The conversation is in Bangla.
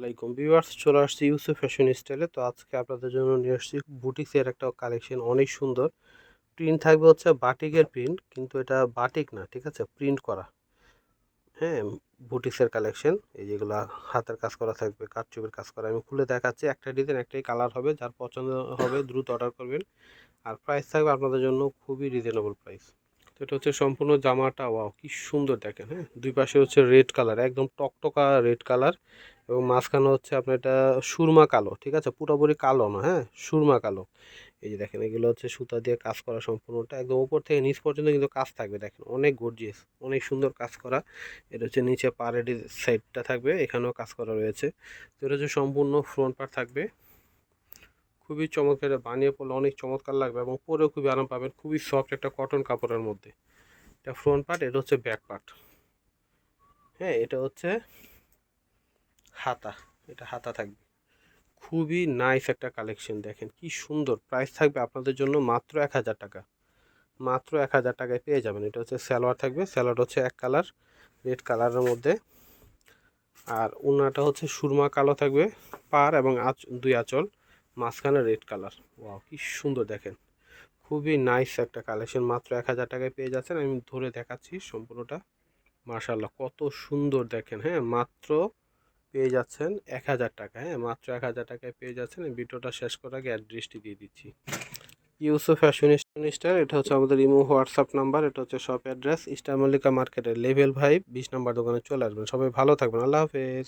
আসসালামাইকুম ভিউয়ার্স, চলে আসছি ইউসুফ ফ্যাশন স্টাইলে। তো আজকে আপনাদের জন্য নিয়ে আসছি বুটিক্সের একটা কালেকশন, অনেক সুন্দর প্রিন্ট থাকবে। হচ্ছে বাটিকের প্রিন্ট, কিন্তু এটা বাটিক না, ঠিক আছে, প্রিন্ট করা। হ্যাঁ, বুটিক্সের কালেকশন, এই যেগুলা হাতের কাজ করা থাকবে, কারচুপির কাজ করা। আমি খুলে দেখাচ্ছি, একটা ডিজাইন একটাই কালার হবে, যার পছন্দ হবে দ্রুত অর্ডার করবেন। আর প্রাইস থাকবে আপনাদের জন্য খুবই রিজনেবল প্রাইস। তো এটা হচ্ছে সম্পূর্ণ জামাটা, ওয়াও কি সুন্দর দেখেন। হ্যাঁ, দুই পাশে হচ্ছে রেড কালার, একদম টকটকা রেড কালার, এবং মাঝখানে হচ্ছে আপনার এটা সুরমা কালো, ঠিক আছে, পুরোপুরি কালো না, হ্যাঁ সুরমা কালো। এই যে দেখেন, এগুলো হচ্ছে সুতা দিয়ে কাজ করা, সম্পূর্ণটা একদম উপর থেকে নিচ পর্যন্ত কিন্তু কাজ থাকবে। দেখেন অনেক গর্জিয়াস, অনেক সুন্দর কাজ করা। এটা হচ্ছে নিচে পাড়ের সাইডটা থাকবে, এখানেও কাজ করা রয়েছে। তো এটা হচ্ছে সম্পূর্ণ ফ্রন্ট পার্ট থাকবে, খুবই চমৎকার, বানিয়ে পড়লে অনেক চমৎকার লাগবে এবং পরেও খুবই আরাম পাবেন। খুবই সফট একটা কটন কাপড়ের মধ্যে এটা ফ্রন্ট পার্ট। এটা হচ্ছে ব্যাক পার্ট। হ্যাঁ, এটা হচ্ছে হাতা, এটা হাতা থাকবে। খুবই নাইস একটা কালেকশন, দেখেন কি সুন্দর। প্রাইস থাকবে আপনাদের জন্য মাত্র 1000 টাকা, মাত্র 1000 টাকায় পেয়ে যাবেন। এটা হচ্ছে সালোয়ার থাকবে, সালোয়ার হচ্ছে এক কালার, রেড কালারের মধ্যে। আর ওড়নাটা হচ্ছে সুরমা কালো থাকবে, পার এবং দুই আঁচল, মাঝখানে রেড কালার। ওয়াও কি সুন্দর দেখেন, খুবই নাইস একটা কালেকশন। মাত্র 1000 টাকায় পেয়ে যাচ্ছেন। আমি ধরে দেখাচ্ছি সম্পূর্ণটা, মাশাআল্লাহ কত সুন্দর দেখেন। হ্যাঁ, মাত্র পেয়ে যাচ্ছেন 1000 টাকা। হ্যাঁ, মাত্র 1000 টাকায় পেয়ে যাচ্ছেন। এই ভিডিওটা শেষ করার আগে অ্যাড্রেসটি দিয়ে দিচ্ছি। ইউসুফ ফ্যাশন স্টাইল, এটা হচ্ছে আমাদের ইমো হোয়াটসঅ্যাপ নাম্বার। এটা হচ্ছে শপ অ্যাড্রেস, ইস্টার মল্লিকা মার্কেটের লেভেল 5 20 নম্বর দোকানে চলে আসবেন। সবাই ভালো থাকবেন, আল্লাহ হাফেজ।